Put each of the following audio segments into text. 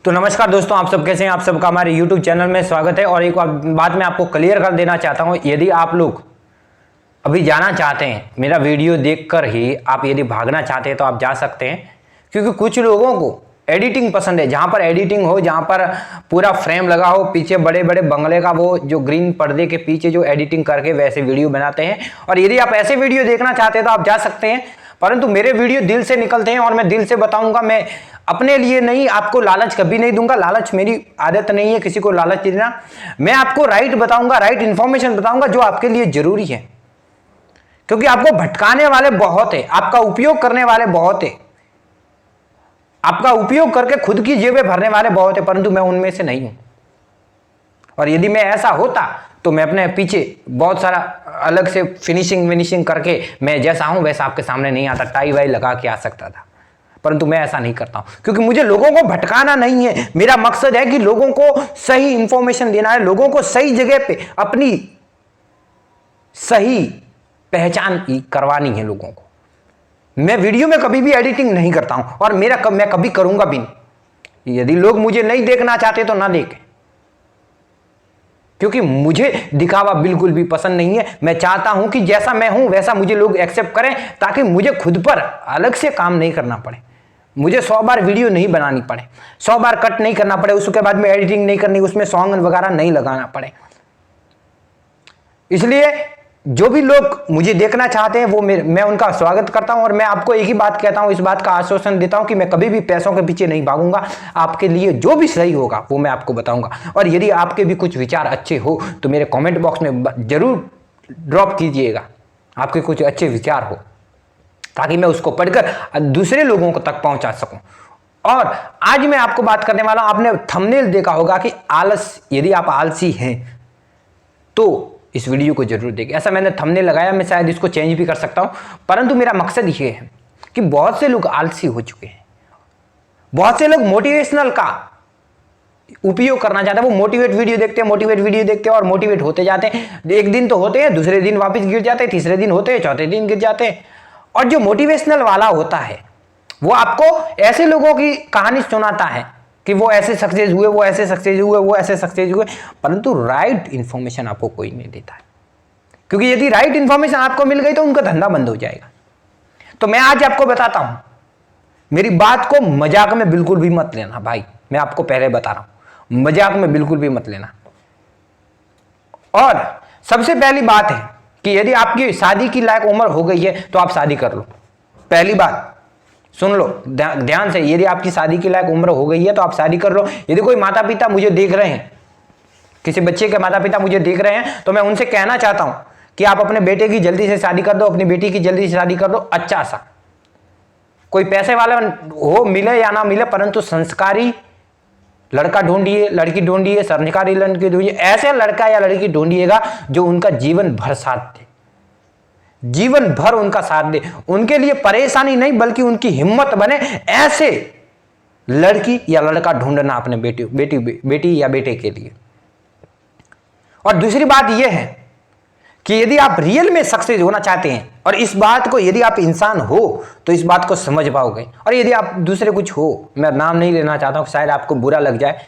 तो नमस्कार दोस्तों, आप सब कैसे हैं। आप सबका हमारे YouTube चैनल में स्वागत है। और एक बात मैं आपको क्लियर कर देना चाहता हूं, यदि आप लोग अभी जाना चाहते हैं, मेरा वीडियो देखकर ही आप यदि भागना चाहते हैं तो आप जा सकते हैं। क्योंकि कुछ लोगों को एडिटिंग पसंद है, जहां पर एडिटिंग हो, जहां पर पूरा फ्रेम लगा हो, पीछे बड़े बड़े बंगले का वो जो ग्रीन पर्दे के पीछे जो एडिटिंग करके वैसे वीडियो बनाते हैं। और यदि आप ऐसे वीडियो देखना चाहते हैं तो आप जा सकते हैं। परंतु मेरे वीडियो दिल से निकलते हैं और मैं दिल से बताऊंगा। मैं अपने लिए नहीं, आपको लालच कभी नहीं दूंगा। लालच मेरी आदत नहीं है, किसी को लालच देना। मैं आपको राइट बताऊंगा, राइट इंफॉर्मेशन बताऊंगा जो आपके लिए जरूरी है। क्योंकि आपको भटकाने वाले बहुत है, आपका उपयोग करने वाले बहुत है, आपका उपयोग करके खुद की जेबें भरने वाले बहुत है, परंतु मैं उनमें से नहीं हूं। और यदि मैं ऐसा होता तो मैं अपने पीछे बहुत सारा अलग से फिनिशिंग करके मैं जैसा हूं वैसा आपके सामने नहीं आता, टाई वाई लगा के आ सकता था। परंतु मैं ऐसा नहीं करता हूं, क्योंकि मुझे लोगों को भटकाना नहीं है। मेरा मकसद है कि लोगों को सही इंफॉर्मेशन देना है, लोगों को सही जगह पे अपनी सही पहचान करवानी है लोगों को। मैं वीडियो में कभी भी एडिटिंग नहीं करता हूं और मैं कभी करूंगा भी नहीं। यदि लोग मुझे नहीं देखना चाहते तो ना देखें, क्योंकि मुझे दिखावा बिल्कुल भी पसंद नहीं है। मैं चाहता हूं कि जैसा मैं हूं वैसा मुझे लोग एक्सेप्ट करें, ताकि मुझे खुद पर अलग से काम नहीं करना पड़े। मुझे 100 बार वीडियो नहीं बनानी पड़े, 100 बार कट नहीं करना पड़े, उसके बाद में एडिटिंग नहीं करनी, उसमें सॉन्ग वगैरह नहीं लगाना पड़े। इसलिए जो भी लोग मुझे देखना चाहते हैं वो मैं उनका स्वागत करता हूं। और मैं आपको एक ही बात कहता हूं, इस बात का आश्वासन देता हूं कि मैं कभी भी पैसों के पीछे नहीं भागूंगा। आपके लिए जो भी सही होगा वो मैं आपको बताऊंगा। और यदि आपके भी कुछ विचार अच्छे हो तो मेरे कमेंट बॉक्स में जरूर ड्रॉप कीजिएगा, आपके कुछ अच्छे विचार हो, ताकि मैं उसको पढ़कर दूसरे लोगों को तक पहुंचा सकूं। और आज मैं आपको बात करने वाला हूं, आपने थंबनेल देखा होगा कि आलस, यदि आप आलसी हैं तो इस वीडियो को जरूर देखें। ऐसा मैंने थंबनेल लगाया, मैं शायद इसको चेंज भी कर सकता हूं, परंतु मेरा मकसद ये है कि बहुत से लोग आलसी हो चुके हैं। बहुत से लोग मोटिवेशनल का उपयोग करना चाहते हैं। वो मोटिवेट वीडियो देखते हैं और मोटिवेट होते जाते हैं। एक दिन तो होते हैं, दूसरे दिन वापस गिर जाते हैं, तीसरे दिन होते हैं, चौथे दिन गिर जाते हैं। और जो मोटिवेशनल वाला होता है वो आपको ऐसे लोगों की कहानी सुनाता है कि वो ऐसे सक्सेस हुए, वो ऐसे सक्सेस हुए, वो ऐसे सक्सेस हुए, परंतु राइट इंफॉर्मेशन आपको कोई नहीं देता है। क्योंकि यदि राइट इंफॉर्मेशन आपको मिल गई तो उनका धंधा बंद हो जाएगा। तो मैं आज आपको बताता हूं, मेरी बात को मजाक में बिल्कुल भी मत लेना भाई, मैं आपको पहले बता रहा हूं, मजाक में बिल्कुल भी मत लेना। और सबसे पहली बात है कि यदि आपकी शादी की लायक उम्र हो गई है तो आप शादी कर लो। पहली बात सुन लो ध्यान से, यदि आपकी शादी की लायक उम्र हो गई है तो आप शादी कर लो। यदि कोई माता पिता मुझे देख रहे हैं, किसी बच्चे के माता पिता मुझे देख रहे हैं, तो मैं उनसे कहना चाहता हूं कि आप अपने बेटे की जल्दी से शादी कर दो, अपनी बेटी की जल्दी से शादी कर दो। अच्छा सा कोई पैसे वाला हो, मिले या ना मिले, परंतु संस्कारी लड़का ढूंढिए, लड़की ढूंढिए, संस्कारी लड़की ढूंढिए। ऐसे लड़का या लड़की ढूंढिएगा जो उनका जीवन भर साथ दे, जीवन भर उनका साथ दे, उनके लिए परेशानी नहीं बल्कि उनकी हिम्मत बने। ऐसे लड़की या लड़का ढूंढना अपने बेटी या बेटे के लिए। और दूसरी बात यह है कि यदि आप रियल में सक्सेस होना चाहते हैं, और इस बात को यदि आप इंसान हो तो इस बात को समझ पाओगे। और यदि आप दूसरे कुछ हो, मैं नाम नहीं लेना चाहता हूं, शायद आपको बुरा लग जाए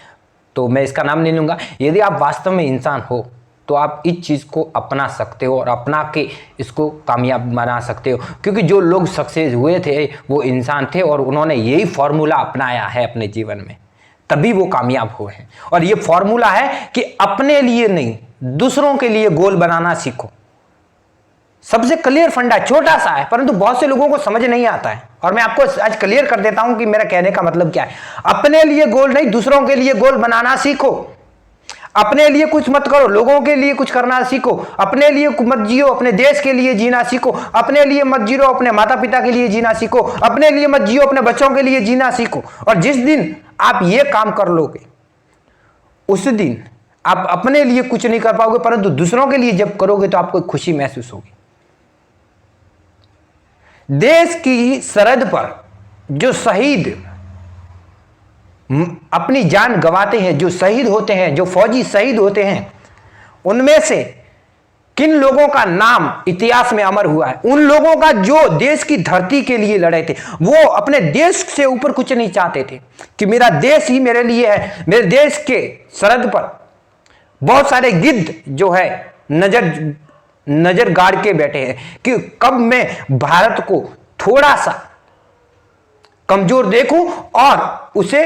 तो मैं इसका नाम नहीं लूंगा। यदि आप वास्तव में इंसान हो तो आप इस चीज़ को अपना सकते हो और अपना के इसको कामयाब बना सकते हो। क्योंकि जो लोग सक्सेस हुए थे वो इंसान थे और उन्होंने यही फॉर्मूला अपनाया है अपने जीवन में, तभी वो कामयाब हुए हैं। और ये फॉर्मूला है कि अपने लिए नहीं, दूसरों के लिए गोल बनाना सीखो। सबसे क्लियर फंडा, छोटा सा है परंतु बहुत से लोगों को समझ नहीं आता है। और मैं आपको आज क्लियर कर देता हूं कि मेरा कहने का मतलब क्या है। अपने लिए गोल नहीं, दूसरों के लिए गोल बनाना सीखो। अपने लिए कुछ मत करो, लोगों के लिए कुछ करना सीखो। अपने लिए मत जियो, अपने देश के लिए जीना सीखो। अपने लिए मत जियो, अपने माता पिता के लिए जीना सीखो। अपने लिए मत जियो, अपने बच्चों के लिए जीना सीखो। और जिस दिन आप ये काम कर लोगे उस दिन आप अपने लिए कुछ नहीं कर पाओगे, परंतु दूसरों के लिए जब करोगे तो आपको खुशी महसूस होगी। देश की सरहद पर जो शहीद अपनी जान गंवाते हैं, जो शहीद होते हैं, जो फौजी शहीद होते हैं, उनमें से किन लोगों का नाम इतिहास में अमर हुआ है, उन लोगों का जो देश की धरती के लिए लड़े थे। वो अपने देश से ऊपर कुछ नहीं चाहते थे कि मेरा देश ही मेरे लिए है। मेरे देश के सरहद पर बहुत सारे गिद्ध जो है नजर गाड़ के बैठे हैं कि कब मैं भारत को थोड़ा सा कमजोर देखूं और उसे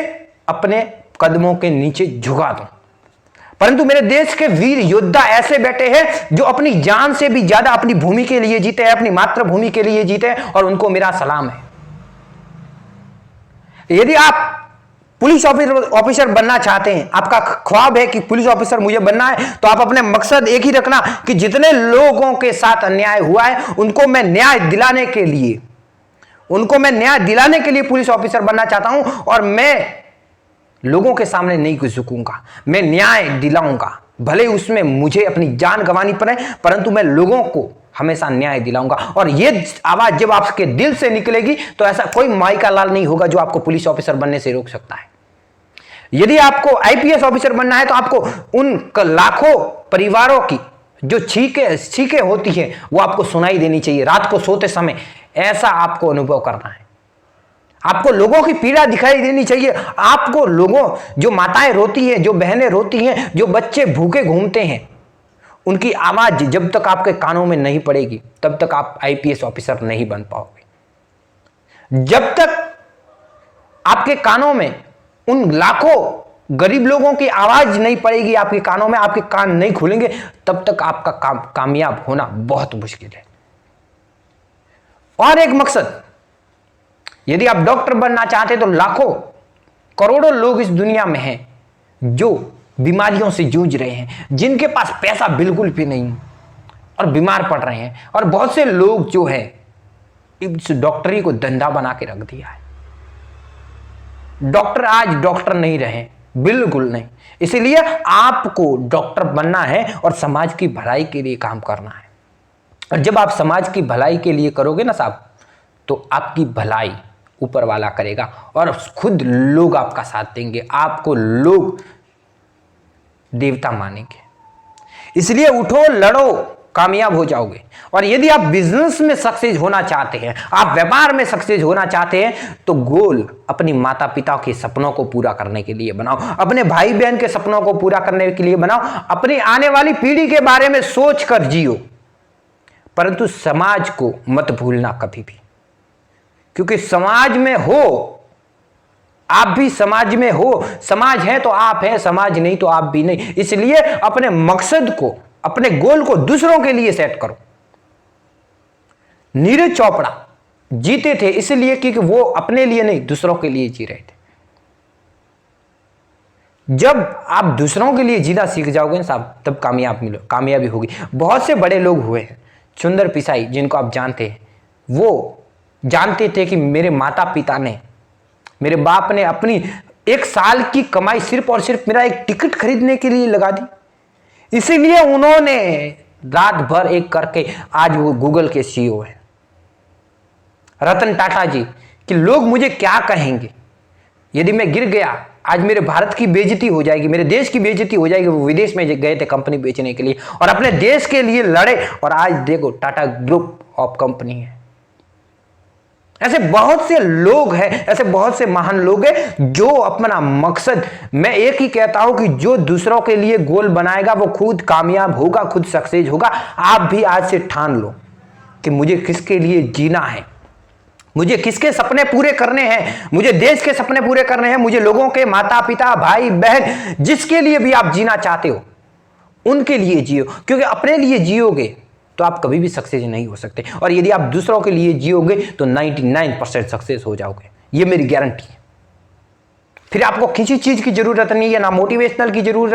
अपने कदमों के नीचे झुका दूं। परंतु मेरे देश के वीर योद्धा ऐसे बैठे हैं जो अपनी जान से भी ज्यादा अपनी भूमि के लिए जीते हैं, अपनी मातृभूमि के लिए जीते हैं, और उनको मेरा सलाम है। यदि आप पुलिस ऑफिसर बनना चाहते हैं, आपका ख्वाब है कि पुलिस ऑफिसर मुझे बनना है, तो आप अपने मकसद एक ही रखना कि जितने लोगों के साथ अन्याय हुआ है उनको मैं न्याय दिलाने के लिए पुलिस ऑफिसर बनना चाहता हूं। और मैं लोगों के सामने नहीं झुकूंगा, मैं न्याय दिलाऊंगा, भले उसमें मुझे अपनी जान गंवानी पड़े, परंतु मैं लोगों को हमेशा न्याय दिलाऊंगा। और ये आवाज जब आपके दिल से निकलेगी तो ऐसा कोई माई का लाल नहीं होगा जो आपको पुलिस ऑफिसर बनने से रोक सकता है। यदि आपको आईपीएस ऑफिसर बनना है तो आपको उन लाखों परिवारों की जो चीखें होती है वो आपको सुनाई देनी चाहिए रात को सोते समय। ऐसा आपको अनुभव करना है। आपको लोगों की पीड़ा दिखाई देनी चाहिए। आपको लोगों, जो माताएं रोती हैं, जो बहनें रोती हैं, जो बच्चे भूखे घूमते हैं, उनकी आवाज जब तक आपके कानों में नहीं पड़ेगी तब तक आप आईपीएस ऑफिसर नहीं बन पाओगे। जब तक आपके कानों में उन लाखों गरीब लोगों की आवाज नहीं पड़ेगी, आपके कानों में, आपके कान नहीं खुलेंगे, तब तक आपका कामयाब होना बहुत मुश्किल है। और एक मकसद, यदि आप डॉक्टर बनना चाहते तो लाखों करोड़ों लोग इस दुनिया में हैं जो बीमारियों से जूझ रहे हैं, जिनके पास पैसा बिल्कुल भी नहीं और बीमार पड़ रहे हैं। और बहुत से लोग जो है इस डॉक्टरी को धंधा बना के रख दिया है। डॉक्टर आज डॉक्टर नहीं रहे, बिल्कुल नहीं। इसलिए आपको डॉक्टर बनना है और समाज की भलाई के लिए काम करना है। और जब आप समाज की भलाई के लिए करोगे ना साहब, तो आपकी भलाई ऊपर वाला करेगा और खुद लोग आपका साथ देंगे, आपको लोग देवता मानेंगे। इसलिए उठो, लड़ो, कामयाब हो जाओगे। और यदि आप बिजनेस में सक्सेस होना चाहते हैं, आप व्यापार में सक्सेस होना चाहते हैं, तो गोल अपनी माता पिता के सपनों को पूरा करने के लिए बनाओ, अपने भाई बहन के सपनों को पूरा करने के लिए बनाओ, अपनी आने वाली पीढ़ी के बारे में सोच कर जियो। परंतु समाज को मत भूलना कभी भी, क्योंकि समाज में हो, आप भी समाज में हो। समाज है तो आप हैं, समाज नहीं तो आप भी नहीं। इसलिए अपने मकसद को, अपने गोल को दूसरों के लिए सेट करो। नीरज चोपड़ा जीते थे इसलिए क्योंकि वो अपने लिए नहीं, दूसरों के लिए जी रहे थे। जब आप दूसरों के लिए जीना सीख जाओगे ना साहब, तब कामयाबी होगी। बहुत से बड़े लोग हुए हैं, सुंदर पिचाई जिनको आप जानते हैं, वो जानते थे कि मेरे माता पिता ने, मेरे बाप ने अपनी 1 साल की कमाई सिर्फ और सिर्फ मेरा एक टिकट खरीदने के लिए लगा दी। इसीलिए उन्होंने रात भर एक करके आज वो गूगल के सीईओ हैं। रतन टाटा जी, कि लोग मुझे क्या कहेंगे यदि मैं गिर गया, आज मेरे भारत की बेइज्जती हो जाएगी, मेरे देश की बेइज्जती हो जाएगी। वो विदेश में गए थे कंपनी बेचने के लिए और अपने देश के लिए लड़े, और आज देखो टाटा ग्रुप ऑफ कंपनी है। ऐसे बहुत से लोग हैं, ऐसे बहुत से महान लोग हैं जो अपना मकसद, मैं एक ही कहता हूं कि जो दूसरों के लिए गोल बनाएगा वो खुद कामयाब होगा, खुद सक्सेस होगा। आप भी आज से ठान लो कि मुझे किसके लिए जीना है, मुझे किसके सपने पूरे करने हैं, मुझे देश के सपने पूरे करने हैं, मुझे लोगों के, माता पिता, भाई बहन, जिसके लिए भी आप जीना चाहते हो उनके लिए जियो। क्योंकि अपने लिए जियोगे तो आप कभी भी सक्सेस नहीं हो सकते, और यदि आप दूसरों के लिए जियोगे तो 99% सक्सेस हो जाओगे, ये मेरी गारंटी है। फिर आपको किसी चीज की जरूरत नहीं है, ना मोटिवेशनल की जरूरत